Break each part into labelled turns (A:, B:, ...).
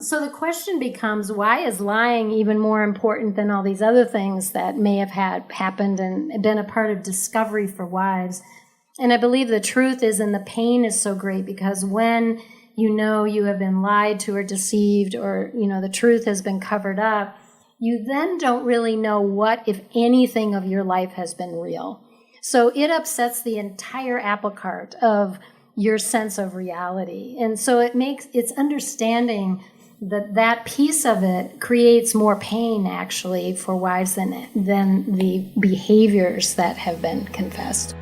A: So the question becomes, why is lying even more important than all these other things that may have happened and been a part of discovery for wives? And I believe the truth is, and the pain is so great, because when you know you have been lied to or deceived, or, the truth has been covered up, you then don't really know what, if anything, of your life has been real. So it upsets the entire apple cart of your sense of reality. And so it's understanding that piece of it creates more pain, actually, for wives than the behaviors that have been confessed.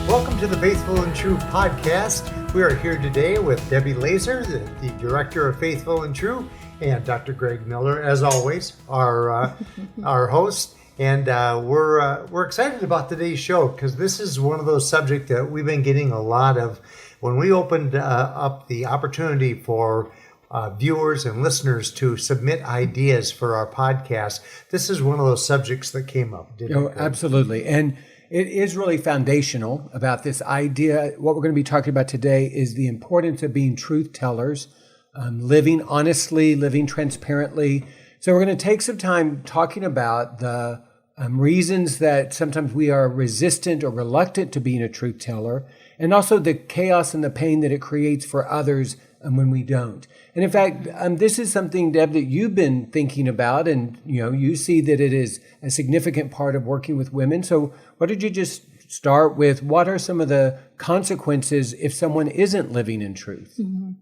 B: Welcome to the Faithful and True podcast. We are here today with Debbie Laaser, the Director of Faithful and True, and Dr. Greg Miller, as always, our host. And we're excited about today's show because this is one of those subjects that we've been getting a lot of. When we opened up the opportunity for viewers and listeners to submit ideas for our podcast, this is one of those subjects that came up, didn't it?
C: Absolutely. And it is really foundational about this idea. What we're going to be talking about today is the importance of being truth tellers, living honestly, living transparently. So we're going to take some time talking about the reasons that sometimes we are resistant or reluctant to being a truth teller, and also the chaos and the pain that it creates for others when we don't. And in fact, this is something, Deb, that you've been thinking about, and you see that it is a significant part of working with women. So why don't you just start with, what are some of the consequences if someone isn't living in truth?
A: Mm-hmm.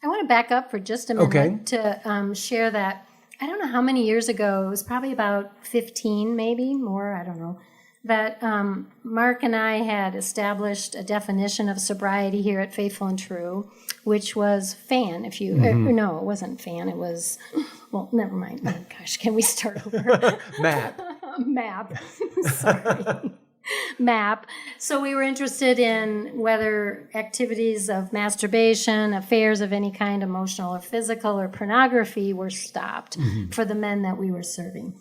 A: I want to back up for just a minute to share that. I don't know how many years ago, it was probably about 15, maybe more, I don't know, that Mark and I had established a definition of sobriety here at Faithful and True, which was FAN. No, it wasn't FAN. It was, well, never mind. Oh, gosh, can we start over? MAP. Sorry. MAP. So we were interested in whether activities of masturbation, affairs of any kind, emotional or physical, or pornography were stopped for the men that we were serving.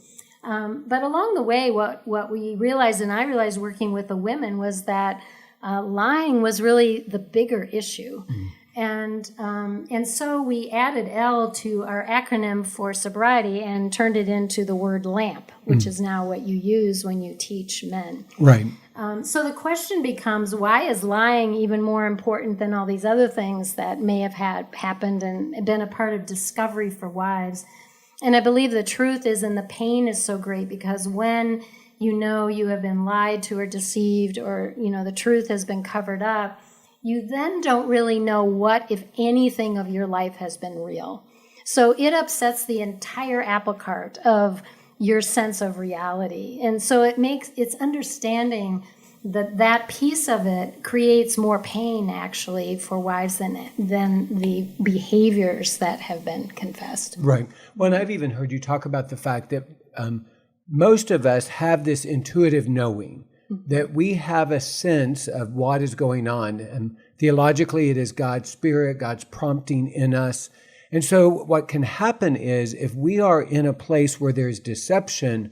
A: But along the way, what we realized, and I realized working with the women, was that lying was really the bigger issue. And so we added L to our acronym for sobriety and turned it into the word LAMP, which is now what you use when you teach men.
C: Right.
A: So the question becomes, why is lying even more important than all these other things that may have happened and been a part of discovery for wives? And I believe the truth is, and the pain is so great, because when you know you have been lied to or deceived, or, the truth has been covered up, you then don't really know what, if anything, of your life has been real. So it upsets the entire apple cart of your sense of reality. And so it's understanding that piece of it creates more pain, actually, for wives than the behaviors that have been confessed.
C: Right. Well, and I've even heard you talk about the fact that most of us have this intuitive knowing, that we have a sense of what is going on. And theologically, it is God's Spirit, God's prompting in us. And so what can happen is, if we are in a place where there's deception,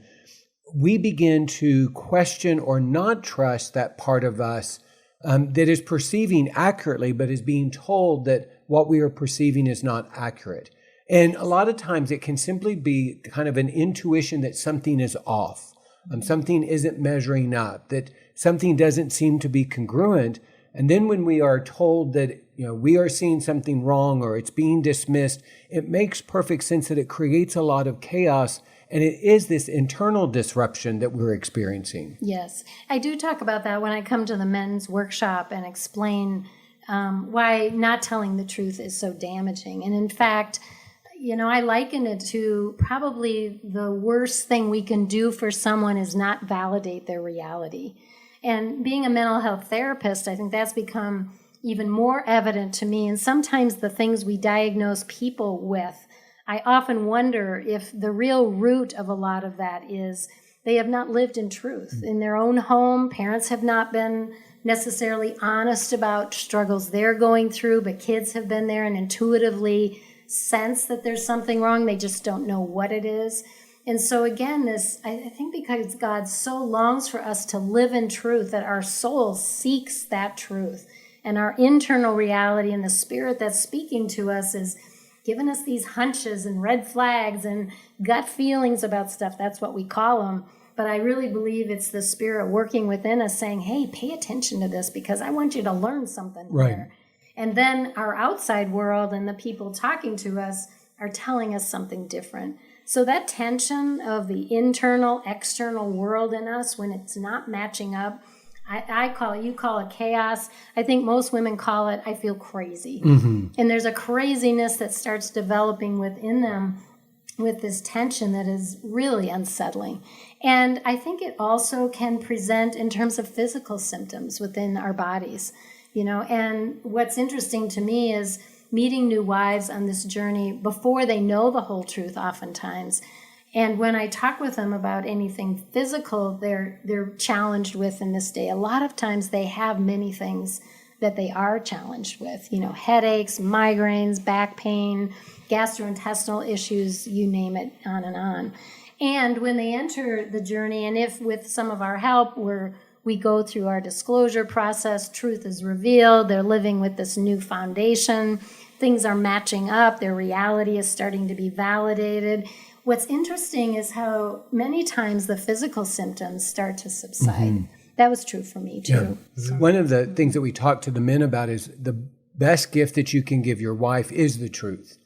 C: we begin to question or not trust that part of us that is perceiving accurately, but is being told that what we are perceiving is not accurate. And a lot of times it can simply be kind of an intuition that something is off. Something isn't measuring up, that something doesn't seem to be congruent. And then when we are told that we are seeing something wrong, or it's being dismissed, it makes perfect sense that it creates a lot of chaos. And it is this internal disruption that we're experiencing.
A: Yes. I do talk about that when I come to the men's workshop and explain why not telling the truth is so damaging. And in fact, I liken it to probably the worst thing we can do for someone is not validate their reality. And being a mental health therapist, I think that's become even more evident to me. And sometimes the things we diagnose people with, I often wonder if the real root of a lot of that is they have not lived in truth. In their own home, parents have not been necessarily honest about struggles they're going through, but kids have been there and intuitively sense that there's something wrong. They just don't know what it is. And so again, I think because God so longs for us to live in truth, that our soul seeks that truth. And our internal reality and the spirit that's speaking to us is giving us these hunches and red flags and gut feelings about stuff. That's what we call them. But I really believe it's the spirit working within us saying, hey, pay attention to this because I want you to learn something here. And then our outside world and the people talking to us are telling us something different. So that tension of the internal, external world in us, when it's not matching up, I call it, you call it chaos. I think most women call it, I feel crazy. And there's a craziness that starts developing within them with this tension that is really unsettling. And I think it also can present in terms of physical symptoms within our bodies, and what's interesting to me is meeting new wives on this journey before they know the whole truth oftentimes. And when I talk with them about anything physical they're challenged with in this day, a lot of times they have many things that they are challenged with, headaches, migraines, back pain, gastrointestinal issues, you name it, on and on. And when they enter the journey, and if with some of our help we go through our disclosure process, truth is revealed, they're living with this new foundation, things are matching up, their reality is starting to be validated. What's interesting is how many times the physical symptoms start to subside. That was true for me too.
C: Yeah. One of the things that we talk to the men about is the best gift that you can give your wife is the truth.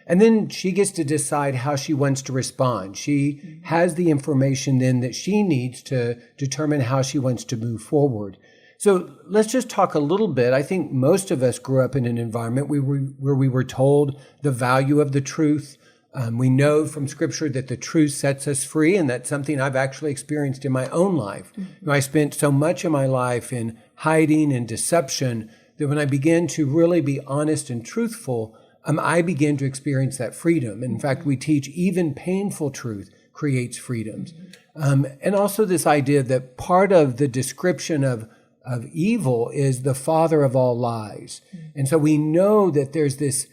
C: And then she gets to decide how she wants to respond. She has the information then that she needs to determine how she wants to move forward. So let's just talk a little bit. I think most of us grew up in an environment where we were told the value of the truth. We know from Scripture that the truth sets us free, and that's something I've actually experienced in my own life. I spent so much of my life in hiding and deception that when I began to really be honest and truthful, I began to experience that freedom. In fact, we teach even painful truth creates freedoms. And also this idea that part of the description of evil is the father of all lies. And so we know that there's this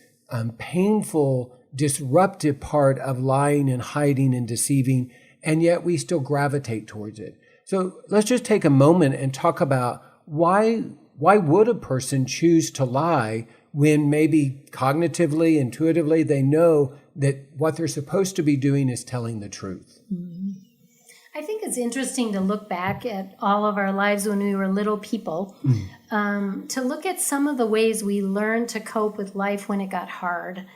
C: painful, disruptive part of lying and hiding and deceiving, and yet we still gravitate towards it. So let's just take a moment and talk about why would a person choose to lie when maybe cognitively, intuitively, they know that what they're supposed to be doing is telling the truth.
A: I think it's interesting to look back at all of our lives when we were little people, to look at some of the ways we learned to cope with life when it got hard.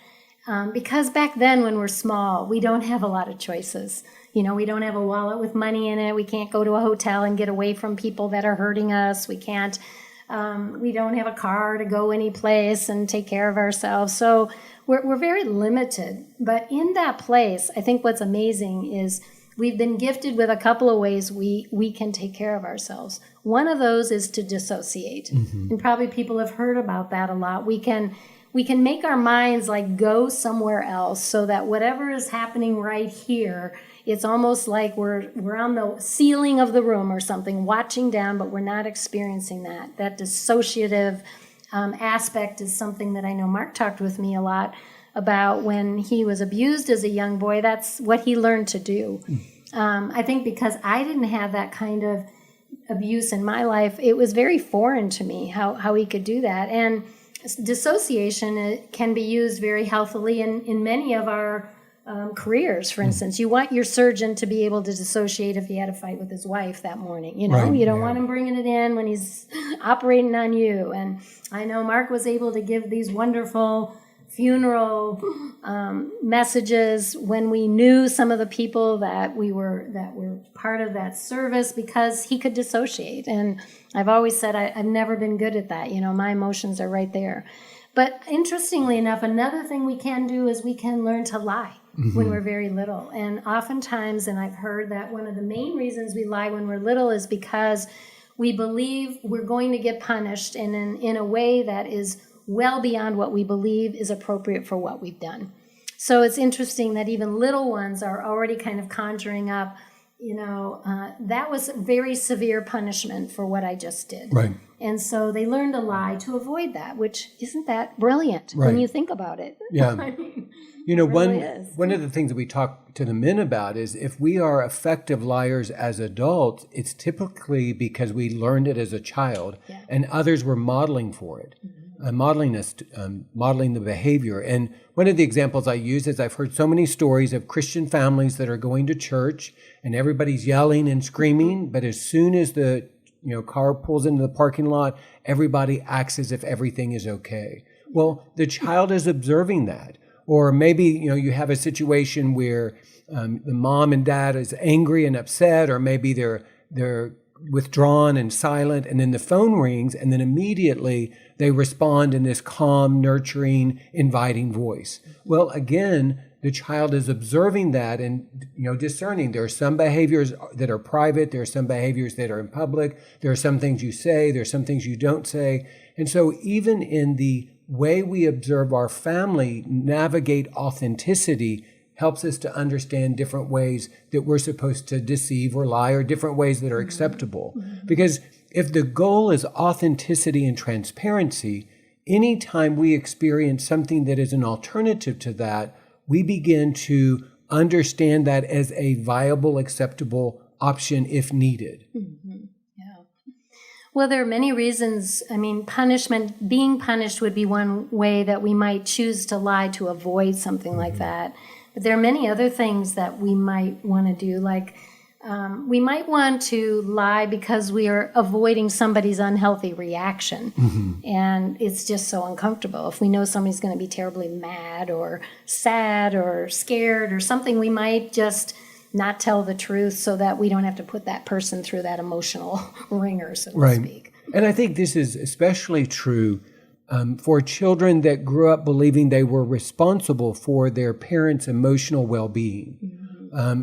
A: Because back then when we're small, we don't have a lot of choices. We don't have a wallet with money in it. We can't go to a hotel and get away from people that are hurting us. We can't. We don't have a car to go any place and take care of ourselves. So we're very limited. But in that place, I think what's amazing is we've been gifted with a couple of ways we can take care of ourselves. One of those is to dissociate. And probably people have heard about that a lot. We can make our minds like go somewhere else so that whatever is happening right here, it's almost like we're on the ceiling of the room or something, watching down, but we're not experiencing that. That dissociative aspect is something that I know Mark talked with me a lot about when he was abused as a young boy. That's what he learned to do. I think because I didn't have that kind of abuse in my life, it was very foreign to me how he could do that. And dissociation can be used very healthily in many of our careers. For instance, you want your surgeon to be able to dissociate if he had a fight with his wife that morning. You don't want him bringing it in when he's operating on you. And I know Mark was able to give these wonderful funeral messages when we knew some of the people that were part of that service because he could dissociate. And I've always said I've never been good at that. My emotions are right there. But interestingly enough, another thing we can do is we can learn to lie when we're very little. And oftentimes, and I've heard that one of the main reasons we lie when we're little is because we believe we're going to get punished in a way that is well beyond what we believe is appropriate for what we've done. So it's interesting that even little ones are already kind of conjuring up, that was very severe punishment for what I just did.
C: Right.
A: And so they learn to lie to avoid that, which isn't that brilliant when you think about it.
C: Yeah.
A: I mean,
C: One of the things that we talk to the men about is if we are effective liars as adults, it's typically because we learned it as a child and others were modeling for it, modeling the behavior. And one of the examples I use is I've heard so many stories of Christian families that are going to church and everybody's yelling and screaming, but as soon as the car pulls into the parking lot, everybody acts as if everything is okay. Well, the child is observing that. Or maybe, you have a situation where the mom and dad is angry and upset, or maybe they're withdrawn and silent, and then the phone rings, and then immediately they respond in this calm, nurturing, inviting voice. Well, again, the child is observing that and discerning. There are some behaviors that are private. There are some behaviors that are in public. There are some things you say. There are some things you don't say. And so even in the way we observe our family navigate authenticity helps us to understand different ways that we're supposed to deceive or lie, or different ways that are acceptable. Because if the goal is authenticity and transparency, anytime we experience something that is an alternative to that, we begin to understand that as a viable, acceptable option if needed.
A: Well, there are many reasons. I mean, being punished would be one way that we might choose to lie to avoid something like that. But there are many other things that we might want to do, like we might want to lie because we are avoiding somebody's unhealthy reaction. And it's just so uncomfortable. If we know somebody's going to be terribly mad or sad or scared or something, we might just not tell the truth so that we don't have to put that person through that emotional ringer, so to speak.
C: And I think this is especially true for children that grew up believing they were responsible for their parents' emotional well-being.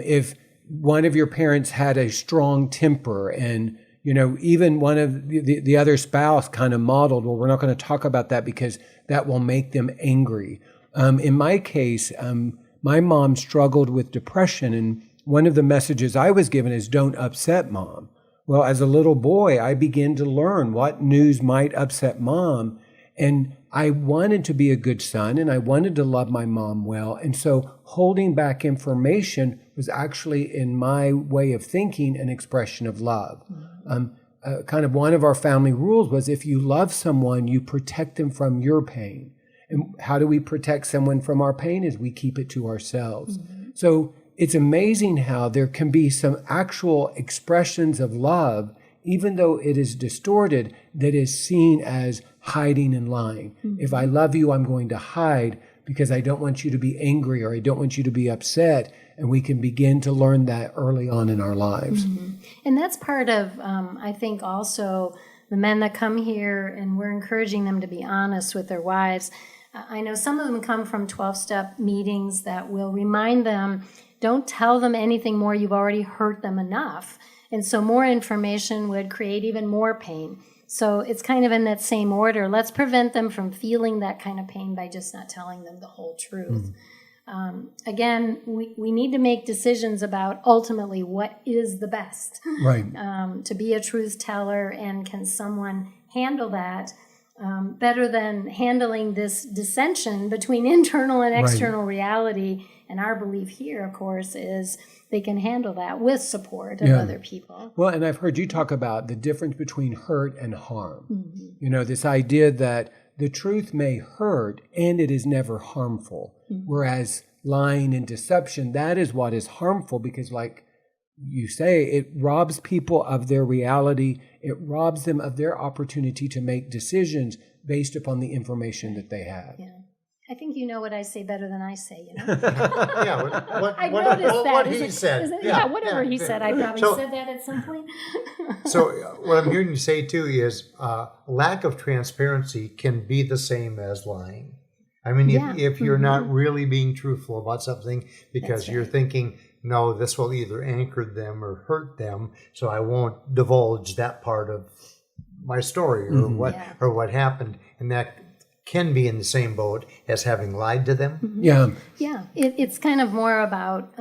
C: If one of your parents had a strong temper and, even one of the other spouse kind of modeled, well, we're not going to talk about that because that will make them angry. In my case, my mom struggled with depression, and one of the messages I was given is don't upset mom. Well, as a little boy, I began to learn what news might upset mom. And I wanted to be a good son and I wanted to love my mom well. And so holding back information was actually, in my way of thinking, an expression of love. Kind of one of our family rules was if you love someone, you protect them from your pain. And how do we protect someone from our pain? Is we keep it to ourselves. So it's amazing how there can be some actual expressions of love, even though it is distorted, that is seen as hiding and lying. If I love you, I'm going to hide because I don't want you to be angry or I don't want you to be upset. And we can begin to learn that early on in our lives.
A: And that's part of, I think, also the men that come here, and we're encouraging them to be honest with their wives. I know some of them come from 12-step meetings that will remind them, don't tell them anything more. You've already hurt them enough. And so more information would create even more pain. So it's kind of in that same order. Let's prevent them from feeling that kind of pain by just not telling them the whole truth. Again, we need to make decisions about ultimately what is the best. To be a truth teller, and can someone handle that better than handling this dissension between internal and external reality. And our belief here, of course, is they can handle that with support of other people.
C: Well, and I've heard you talk about the difference between hurt and harm. This idea that the truth may hurt and it is never harmful. Whereas lying and deception, that is what is harmful, because like you say, it robs people of their reality. It robs them of their opportunity to make decisions based upon the information that they have.
A: I think you know what I say better than I say,
B: what he said.
A: Whatever he said, I probably said that at some point.
B: So what I'm hearing you say, too, is lack of transparency can be the same as lying. I mean, if you're not really being truthful about something because you're thinking, no, this will either anchor them or hurt them, so I won't divulge that part of my story or what happened. And that can be in the same boat as having lied to them.
A: It's kind of more about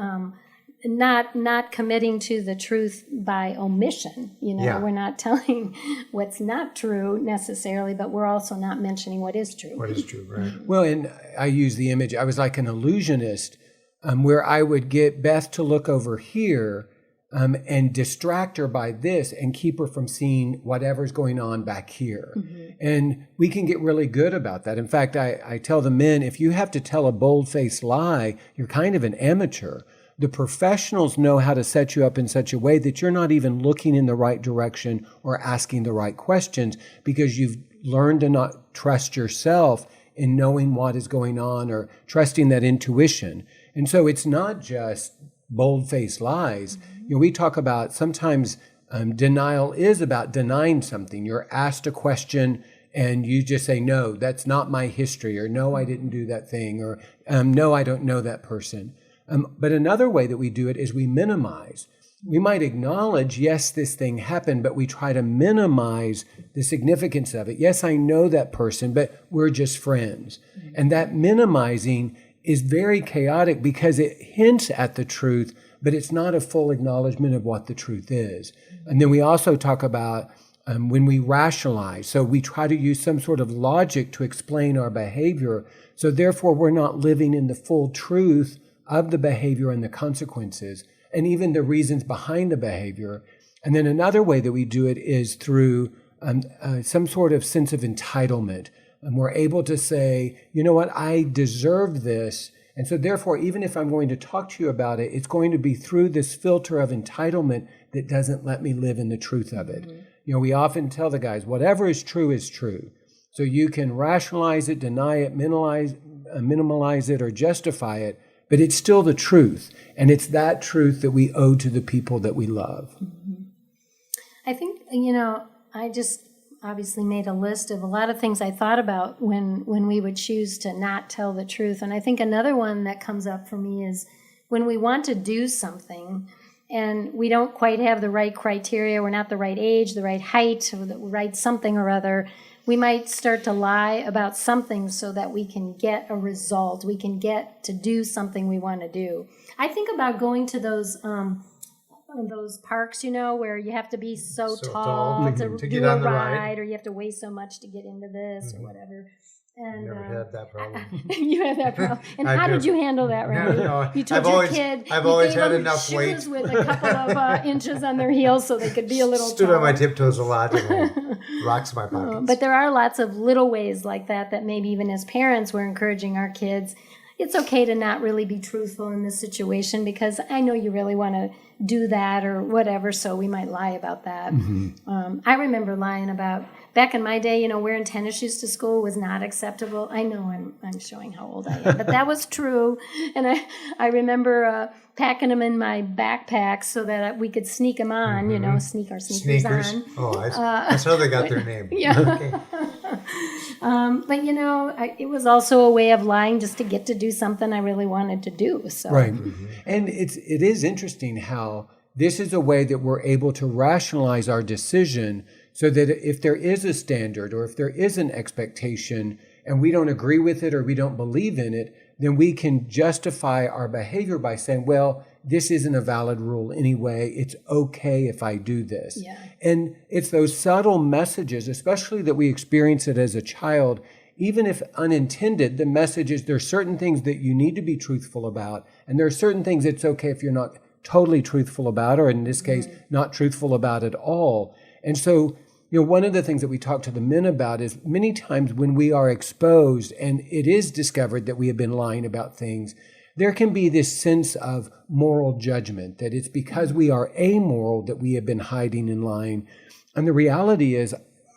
A: not committing to the truth by omission. We're not telling what's not true necessarily, but we're also not mentioning what is true.
B: What is true, right?
C: Well, and I use the image, I was like an illusionist, where I would get Beth to look over here and distract her by this and keep her from seeing whatever's going on back here. And we can get really good about that. In fact, I tell the men, if you have to tell a bold-faced lie, you're kind of an amateur. The professionals know how to set you up in such a way that you're not even looking in the right direction or asking the right questions, because you've learned to not trust yourself in knowing what is going on or trusting that intuition. And so it's not just bold-faced lies. We talk about sometimes denial is about denying something. You're asked a question and you just say, no, that's not my history, or no, I didn't do that thing, or no, I don't know that person. But another way that we do it is we minimize. We might acknowledge, yes, this thing happened, but we try to minimize the significance of it. Yes, I know that person, but we're just friends. And that minimizing is very chaotic because it hints at the truth, but it's not a full acknowledgement of what the truth is. And then we also talk about when we rationalize. So we try to use some sort of logic to explain our behavior. So therefore, we're not living in the full truth of the behavior and the consequences, and even the reasons behind the behavior. And then another way that we do it is through some sort of sense of entitlement. And we're able to say, you know what, I deserve this. And so therefore, even if I'm going to talk to you about it, it's going to be through this filter of entitlement that doesn't let me live in the truth of it. We often tell the guys, whatever is true is true. So you can rationalize it, deny it, minimalize it, or justify it, but it's still the truth. And it's that truth that we owe to the people that we love.
A: I think, I just obviously made a list of a lot of things I thought about when we would choose to not tell the truth. And I think another one that comes up for me is when we want to do something and we don't quite have the right criteria, we're not the right age, the right height, or the right something or other, we might start to lie about something so that we can get a result. We can get to do something we want to do. I think about going to those parks, where you have to be so tall to do
B: get
A: a
B: on the
A: ride, or you have to weigh so much to get into this or whatever. And
B: never had that problem.
A: You had that problem. And how did you handle that, Randy?
B: No,
A: You told your kid
B: I've
A: you
B: always
A: gave
B: had
A: them
B: enough
A: shoes
B: weight.
A: with a couple of inches on their heels so they could be a little
B: Stood
A: taller.
B: on my tiptoes a lot and rocks my pockets.
A: But there are lots of little ways like that maybe even as parents we're encouraging our kids. It's okay to not really be truthful in this situation because I know you really want to do that or whatever, so we might lie about that. I remember lying about, back in my day, wearing tennis shoes to school was not acceptable. I know I'm showing how old I am, but that was true. And I remember packing them in my backpack so that we could sneak them on, sneak our sneakers on.
B: Oh, that's how they got their name.
A: Yeah.
B: Okay.
A: But it was also a way of lying just to get to do something I really wanted to do. So.
C: Right. And it is interesting how this is a way that we're able to rationalize our decision so that if there is a standard or if there is an expectation and we don't agree with it or we don't believe in it, then we can justify our behavior by saying, well, this isn't a valid rule anyway. It's okay if I do this.
A: Yeah.
C: And it's those subtle messages, especially that we experience it as a child, even if unintended, the message is there's certain things that you need to be truthful about, and there are certain things it's okay if you're not totally truthful about, or in this case, not truthful about at all. And so, one of the things that we talk to the men about is many times when we are exposed and it is discovered that we have been lying about things, there can be this sense of moral judgment, that it's because we are amoral that we have been hiding and lying. And the reality is,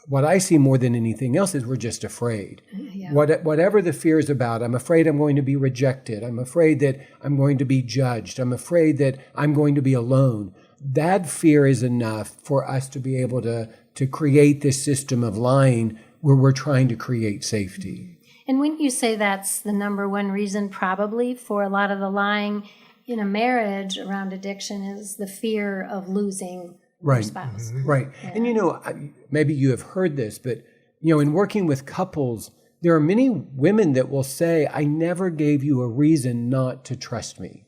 C: what I see more than anything else is we're just afraid.
A: Yeah.
C: Whatever the fear is about, I'm afraid I'm going to be rejected. I'm afraid that I'm going to be judged. I'm afraid that I'm going to be alone. That fear is enough for us to be able to create this system of lying where we're trying to create safety.
A: And wouldn't you say that's the number one reason probably for a lot of the lying in a marriage around addiction is the fear of losing your spouse?
C: Right.
A: Yeah.
C: And maybe you have heard this, but in working with couples, there are many women that will say, I never gave you a reason not to trust me.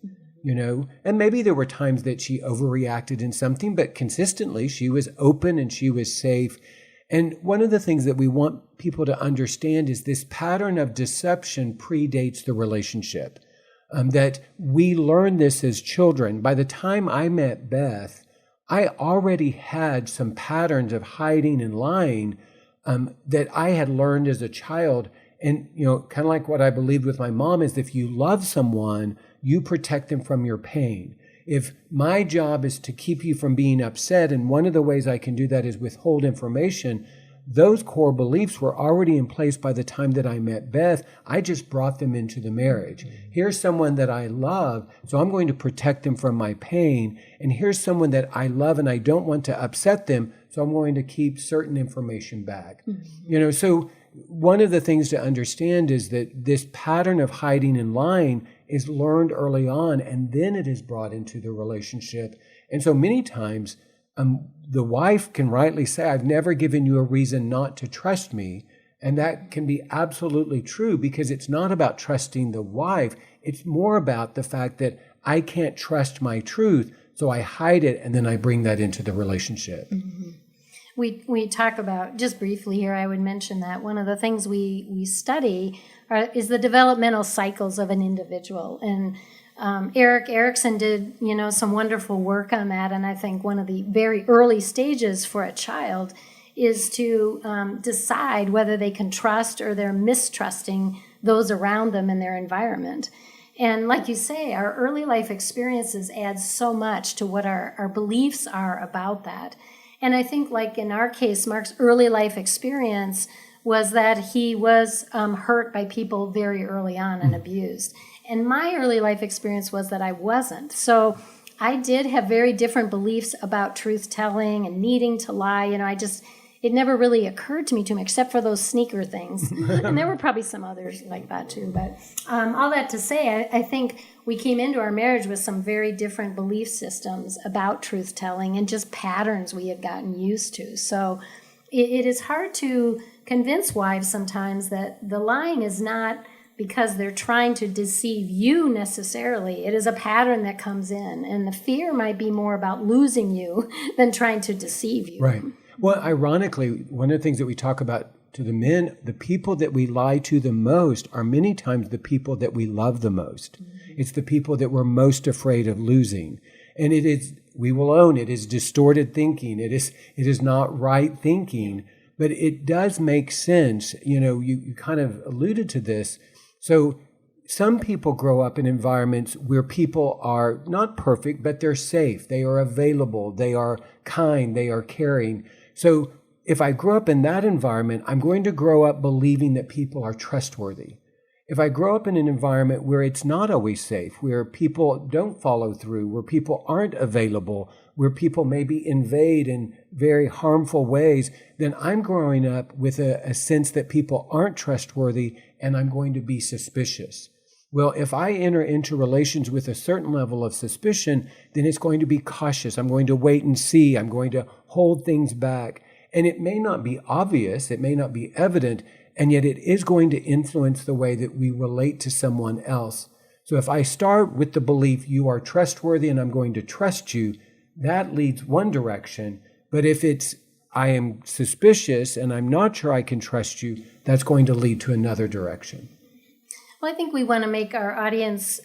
C: and maybe there were times that she overreacted in something, but consistently she was open and she was safe. And one of the things that we want people to understand is this pattern of deception predates the relationship. That we learned this as children. By the time I met Beth, I already had some patterns of hiding and lying that I had learned as a child. And, kind of like what I believed with my mom is if you love someone, you protect them from your pain. If my job is to keep you from being upset, and one of the ways I can do that is withhold information, those core beliefs were already in place by the time that I met Beth. I just brought them into the marriage. Here's someone that I love, so I'm going to protect them from my pain. And here's someone that I love and I don't want to upset them, so I'm going to keep certain information back. So one of the things to understand is that this pattern of hiding and lying is learned early on, and then it is brought into the relationship. And so many times, the wife can rightly say, I've never given you a reason not to trust me. And that can be absolutely true, because it's not about trusting the wife. It's more about the fact that I can't trust my truth, so I hide it, and then I bring that into the relationship.
A: Mm-hmm. We talk about, just briefly here, I would mention that one of the things we study is the developmental cycles of an individual. And Eric Erickson did, some wonderful work on that. And I think one of the very early stages for a child is to decide whether they can trust or they're mistrusting those around them in their environment. And like you say, our early life experiences add so much to what our beliefs are about that. And I think, like in our case, Mark's early life experience was that he was hurt by people very early on and abused. And my early life experience was that I wasn't. So I did have very different beliefs about truth-telling and needing to lie. It never really occurred to me except for those sneaker things. And there were probably some others like that too. But all that to say, I think we came into our marriage with some very different belief systems about truth-telling and just patterns we had gotten used to. So it is hard to convince wives sometimes that the lying is not because they're trying to deceive you necessarily. It is a pattern that comes in, and the fear might be more about losing you than trying to deceive you.
C: Right. Well, ironically, one of the things that we talk about to the men, the people that we lie to the most are many times the people that we love the most. Mm-hmm. It's the people that we're most afraid of losing. And it is, we will own it, is distorted thinking. It is not right thinking, but it does make sense. You kind of alluded to this. So some people grow up in environments where people are not perfect, but they're safe. They are available. They are kind. They are caring. So if I grow up in that environment, I'm going to grow up believing that people are trustworthy. If I grow up in an environment where it's not always safe, where people don't follow through, where people aren't available, where people maybe invade in very harmful ways, then I'm growing up with a sense that people aren't trustworthy, and I'm going to be suspicious. Well, if I enter into relations with a certain level of suspicion, then it's going to be cautious. I'm going to wait and see. I'm going to hold things back. And it may not be obvious. It may not be evident. And yet it is going to influence the way that we relate to someone else. So if I start with the belief you are trustworthy and I'm going to trust you, that leads one direction. But if it's I am suspicious and I'm not sure I can trust you, that's going to lead to another direction.
A: Well, I think we want to make our audience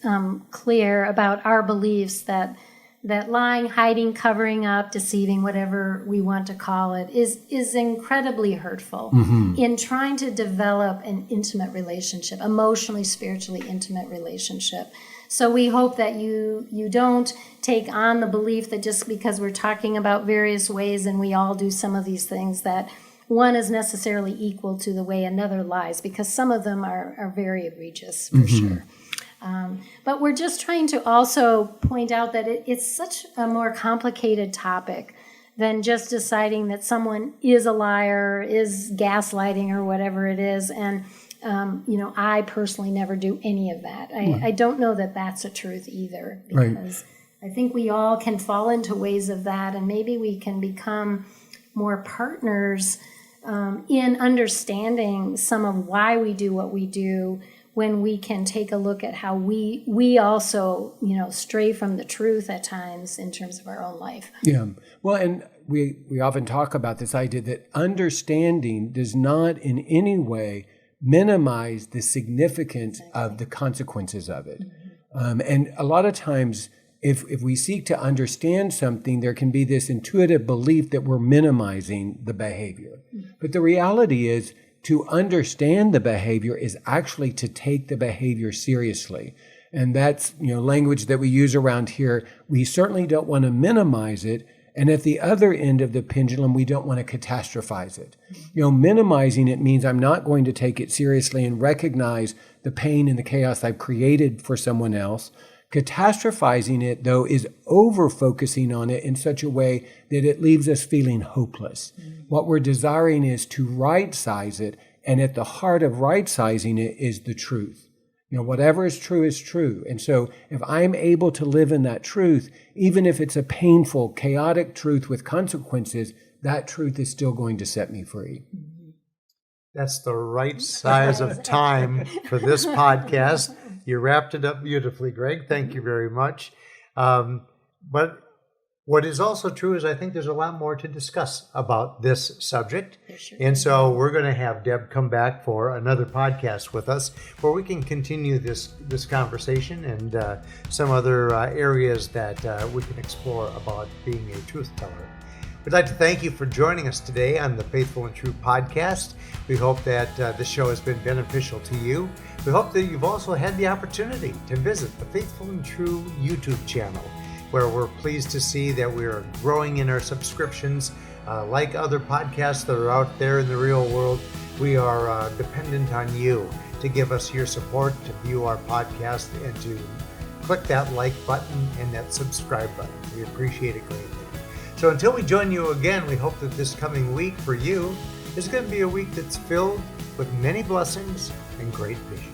A: clear about our beliefs that lying, hiding, covering up, deceiving, whatever we want to call it, is incredibly hurtful in trying to develop an intimate relationship, emotionally, spiritually intimate relationship. So we hope that you don't take on the belief that just because we're talking about various ways and we all do some of these things, that one is necessarily equal to the way another lies, because some of them are very egregious, for sure. But we're just trying to also point out that it's such a more complicated topic than just deciding that someone is a liar, is gaslighting, or whatever it is. And, I personally never do any of that. I don't know that that's a truth either, because I think we all can fall into ways of that, and maybe we can become more partners in understanding some of why we do what we do, when we can take a look at how we also, stray from the truth at times in terms of our own life.
C: Yeah. Well, and we often talk about this idea that understanding does not in any way minimize the significance of the consequences of it. And a lot of times, if we seek to understand something, there can be this intuitive belief that we're minimizing the behavior. But the reality is, to understand the behavior is actually to take the behavior seriously. And that's, language that we use around here. We certainly don't want to minimize it. And at the other end of the pendulum, we don't want to catastrophize it. Minimizing it means I'm not going to take it seriously and recognize the pain and the chaos I've created for someone else. Catastrophizing it, though, is over-focusing on it in such a way that it leaves us feeling hopeless. What we're desiring is to right-size it, and at the heart of right-sizing it is the truth. Whatever is true is true. And so if I'm able to live in that truth, even if it's a painful, chaotic truth with consequences, that truth is still going to set me free.
B: That's the right size of time for this podcast. You wrapped it up beautifully, Greg. Thank you very much. But what is also true is I think there's a lot more to discuss about this subject. Sure. And so we're going to have Deb come back for another podcast with us where we can continue this conversation and some other areas that we can explore about being a truth teller. We'd like to thank you for joining us today on the Faithful and True podcast. We hope that this show has been beneficial to you. We hope that you've also had the opportunity to visit the Faithful and True YouTube channel, where we're pleased to see that we are growing in our subscriptions. Like other podcasts that are out there in the real world, we are dependent on you to give us your support, to view our podcast, and to click that like button and that subscribe button. We appreciate it greatly. So until we join you again, we hope that this coming week for you is going to be a week that's filled with many blessings and great vision.